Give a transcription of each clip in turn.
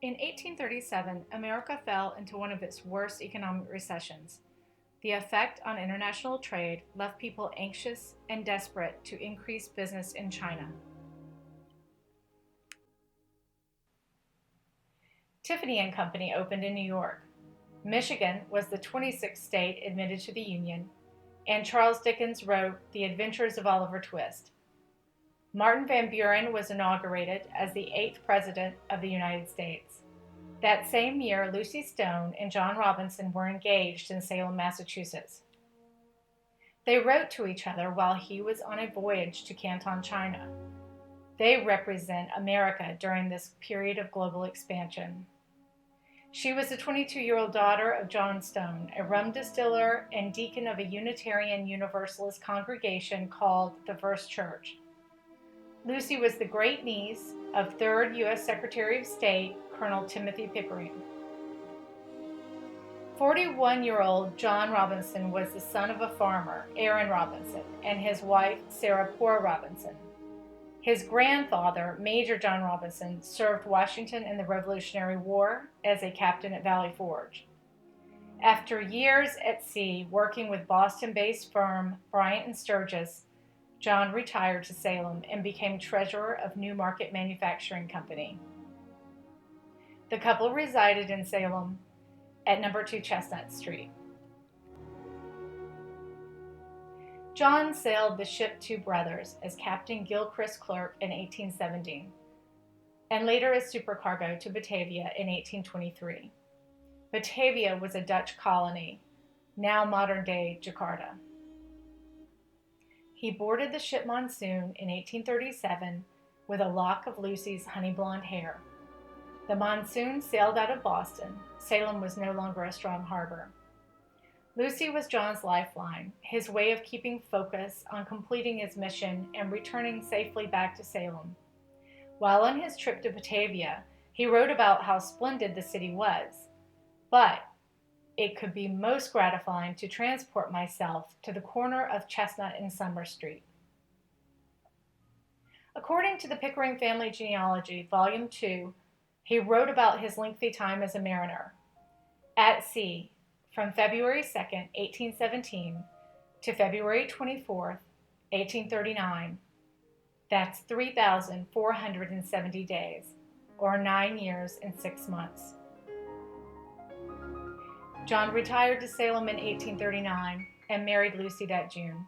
In 1837, America fell into one of its worst economic recessions. The effect on international trade left people anxious and desperate to increase business in China. Tiffany and Company opened in New York. Michigan was the 26th state admitted to the Union, and Charles Dickens wrote The Adventures of Oliver Twist. Martin Van Buren was inaugurated as the 8th President of the United States. That same year, Lucy Stone and John Robinson were engaged in Salem, Massachusetts. They wrote to each other while he was on a voyage to Canton, China. They represent America during this period of global expansion. She was the 22-year-old daughter of John Stone, a rum distiller and deacon of a Unitarian Universalist congregation called the First Church. Lucy was the great-niece of 3rd U.S. Secretary of State, Colonel Timothy Pickering. 41-year-old John Robinson was the son of a farmer, Aaron Robinson, and his wife, Sarah Poor Robinson. His grandfather, Major John Robinson, served Washington in the Revolutionary War as a captain at Valley Forge. After years at sea working with Boston-based firm Bryant & Sturgis, John retired to Salem and became treasurer of Newmarket Manufacturing Company. The couple resided in Salem at number 2 Chestnut Street. John sailed the ship Two Brothers as Captain Gilchrist Clerk in 1817, and later as supercargo to Batavia in 1823. Batavia was a Dutch colony, now modern-day Jakarta. He boarded the ship Monsoon in 1837 with a lock of Lucy's honey blonde hair. The Monsoon sailed out of Boston. Salem was no longer a strong harbor. Lucy was John's lifeline, his way of keeping focus on completing his mission and returning safely back to Salem. While on his trip to Batavia, he wrote about how splendid the city was, but it could be most gratifying to transport myself to the corner of Chestnut and Summer Street. According to the Pickering Family Genealogy, Volume 2, he wrote about his lengthy time as a mariner at sea from February 2, 1817 to February 24, 1839. That's 3,470 days, or 9 years and 6 months. John retired to Salem in 1839 and married Lucy that June.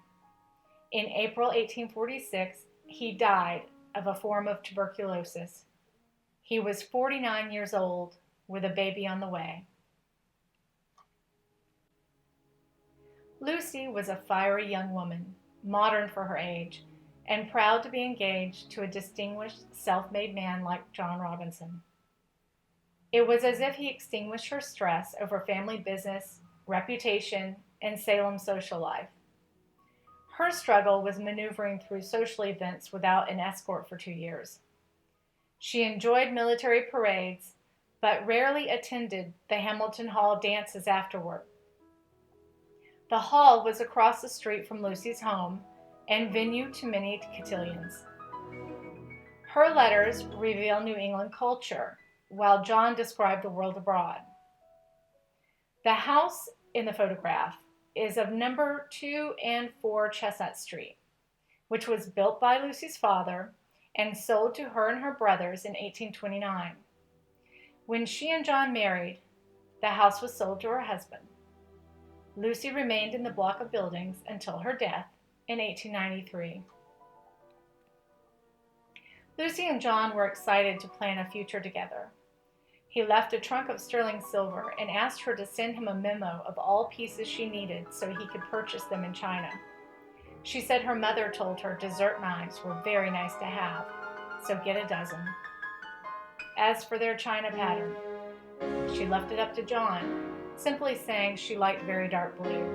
In April 1846, he died of a form of tuberculosis. He was 49 years old with a baby on the way. Lucy was a fiery young woman, modern for her age, and proud to be engaged to a distinguished, self-made man like John Robinson. It was as if he extinguished her stress over family business, reputation, and Salem's social life. Her struggle was maneuvering through social events without an escort for 2 years. She enjoyed military parades, but rarely attended the Hamilton Hall dances afterward. The hall was across the street from Lucy's home and venue to many cotillions. Her letters reveal New England culture, while John described the world abroad. The house in the photograph is of number 2 and 4 Chestnut Street, which was built by Lucy's father and sold to her and her brothers in 1829. When she and John married, the house was sold to her husband. Lucy remained in the block of buildings until her death in 1893. Lucy and John were excited to plan a future together. He left a trunk of sterling silver and asked her to send him a memo of all pieces she needed so he could purchase them in China. She said her mother told her dessert knives were very nice to have, so get a dozen. As for their china pattern, she left it up to John, simply saying she liked very dark blue.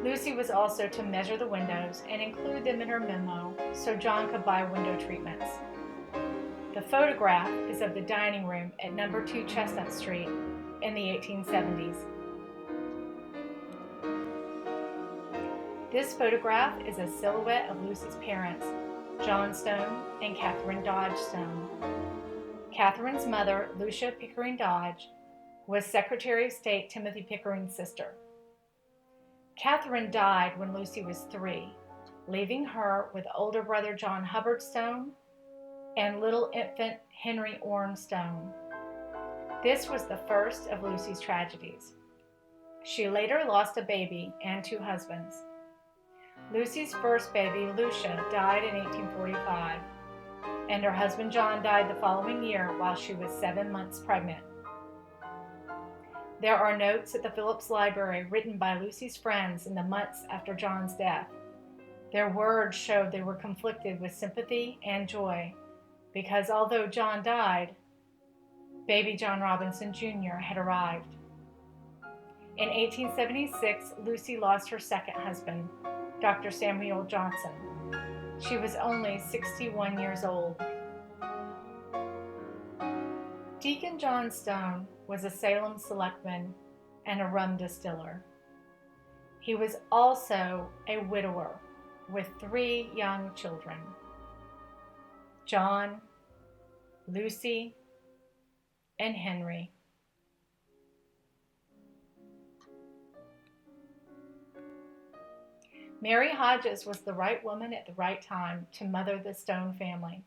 Lucy was also to measure the windows and include them in her memo so John could buy window treatments. The photograph is of the dining room at number 2 Chestnut Street in the 1870s. This photograph is a silhouette of Lucy's parents, John Stone and Catherine Dodge Stone. Catherine's mother, Lucia Pickering Dodge, was Secretary of State Timothy Pickering's sister. Catherine died when Lucy was 3, leaving her with older brother John Hubbard Stone and little infant Henry Orne Stone. This was the first of Lucy's tragedies. She later lost a baby and 2 husbands. Lucy's first baby, Lucia, died in 1845, and her husband John died the following year while she was 7 months pregnant. There are notes at the Phillips Library written by Lucy's friends in the months after John's death. Their words showed they were conflicted with sympathy and joy, because although John died, baby John Robinson Jr. had arrived. In 1876, Lucy lost her second husband, Dr. Samuel Johnson. She was only 61 years old. Deacon John Stone was a Salem selectman and a rum distiller. He was also a widower with 3 young children: John, Lucy, and Henry. Mary Hodges was the right woman at the right time to mother the Stone family.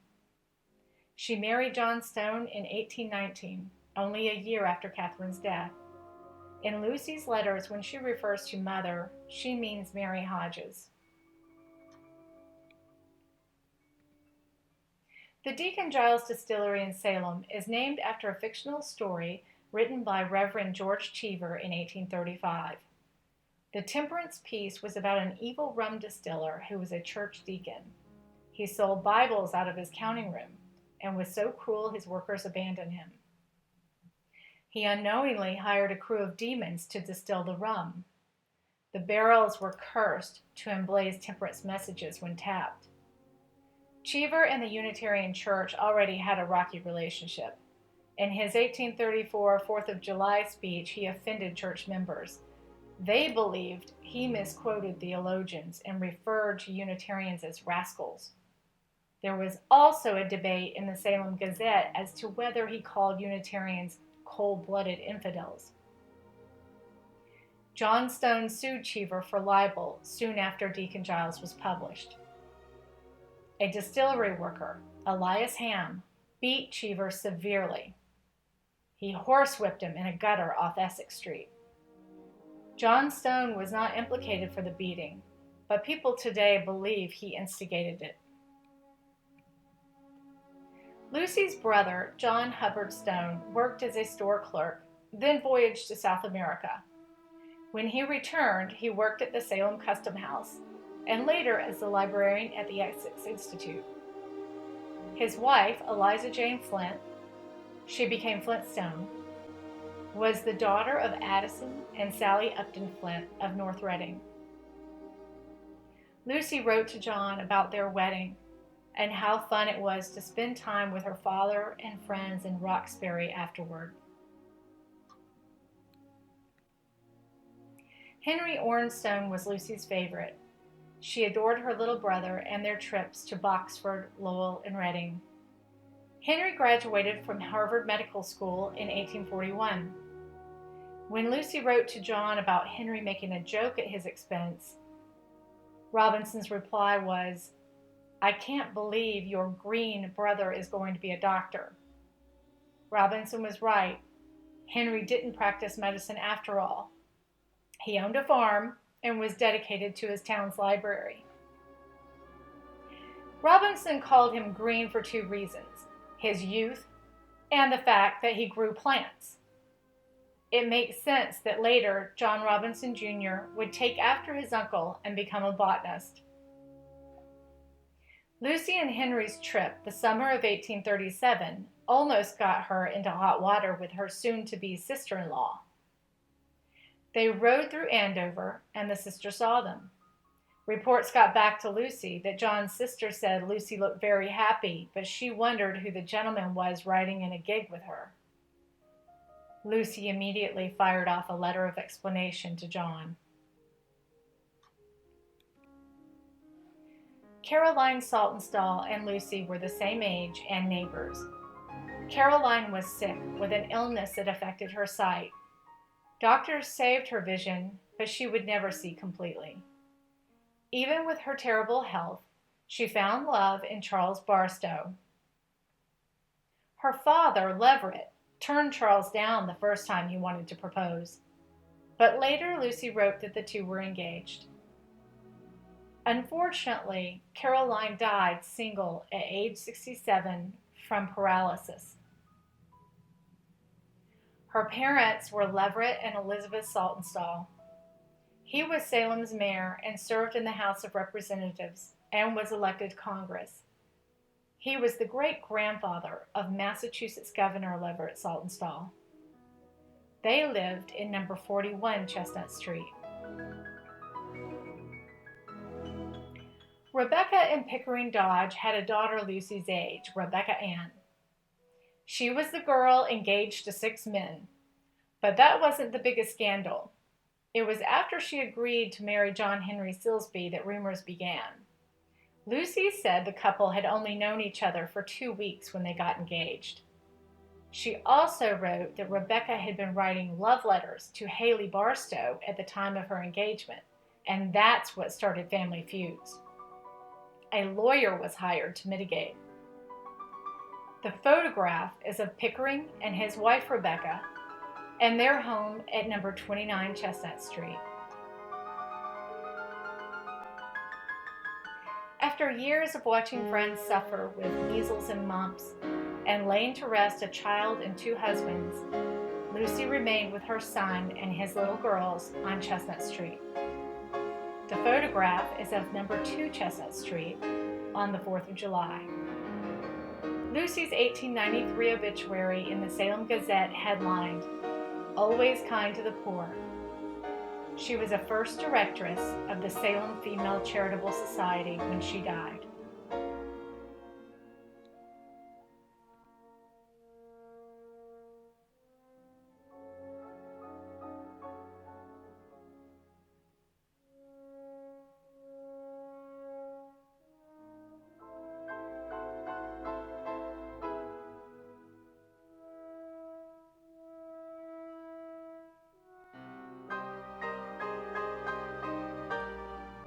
She married John Stone in 1819, only a year after Catherine's death. In Lucy's letters, when she refers to mother, she means Mary Hodges. The Deacon Giles Distillery in Salem is named after a fictional story written by Reverend George Cheever in 1835. The temperance piece was about an evil rum distiller who was a church deacon. He sold Bibles out of his counting room and was so cruel his workers abandoned him. He unknowingly hired a crew of demons to distill the rum. The barrels were cursed to emblaze temperance messages when tapped. Cheever and the Unitarian Church already had a rocky relationship. In his 1834 4th of July speech, he offended church members. They believed he misquoted theologians and referred to Unitarians as rascals. There was also a debate in the Salem Gazette as to whether he called Unitarians cold-blooded infidels. John Stone sued Cheever for libel soon after Deacon Giles was published. A distillery worker, Elias Ham, beat Cheever severely. He horsewhipped him in a gutter off Essex Street. John Stone was not implicated for the beating, but people today believe he instigated it. Lucy's brother, John Hubbard Stone, worked as a store clerk, then voyaged to South America. When he returned, he worked at the Salem Custom House, and later as the librarian at the Essex Institute. His wife, Eliza Jane Flint, she became Flintstone, was the daughter of Addison and Sally Upton Flint of North Reading. Lucy wrote to John about their wedding and how fun it was to spend time with her father and friends in Roxbury afterward. Henry Orne Stone was Lucy's favorite. She adored her little brother and their trips to Boxford, Lowell, and Reading. Henry graduated from Harvard Medical School in 1841. When Lucy wrote to John about Henry making a joke at his expense, Robinson's reply was, "I can't believe your green brother is going to be a doctor." Robinson was right. Henry didn't practice medicine after all. He owned a farm and was dedicated to his town's library. Robinson called him green for 2 reasons: his youth and the fact that he grew plants. It makes sense that later John Robinson Jr. would take after his uncle and become a botanist. Lucy and Henry's trip the summer of 1837 almost got her into hot water with her soon-to-be sister-in-law. They rode through Andover, and the sister saw them. Reports got back to Lucy that John's sister said Lucy looked very happy, but she wondered who the gentleman was riding in a gig with her. Lucy immediately fired off a letter of explanation to John. Caroline Saltonstall and Lucy were the same age and neighbors. Caroline was sick with an illness that affected her sight. Doctors saved her vision, but she would never see completely. Even with her terrible health, she found love in Charles Barstow. Her father, Leverett, turned Charles down the first time he wanted to propose, but later Lucy wrote that the two were engaged. Unfortunately, Caroline died single at age 67 from paralysis. Her parents were Leverett and Elizabeth Saltonstall. He was Salem's mayor and served in the House of Representatives and was elected to Congress. He was the great-grandfather of Massachusetts Governor Leverett Saltonstall. They lived in number 41 Chestnut Street. Rebecca and Pickering Dodge had a daughter Lucy's age, Rebecca Ann. She was the girl engaged to 6 men, but that wasn't the biggest scandal. It was after she agreed to marry John Henry Silsby that rumors began. Lucy said the couple had only known each other for 2 weeks when they got engaged. She also wrote that Rebecca had been writing love letters to Haley Barstow at the time of her engagement, and that's what started family feuds. A lawyer was hired to mitigate. The photograph is of Pickering and his wife Rebecca and their home at number 29 Chestnut Street. After years of watching friends suffer with measles and mumps and laying to rest a child and 2 husbands, Lucy remained with her son and his little girls on Chestnut Street. The photograph is of number 2 Chestnut Street on the 4th of July. Lucy's 1893 obituary in the Salem Gazette headlined, "Always kind to the poor." She was a first directress of the Salem Female Charitable Society when she died.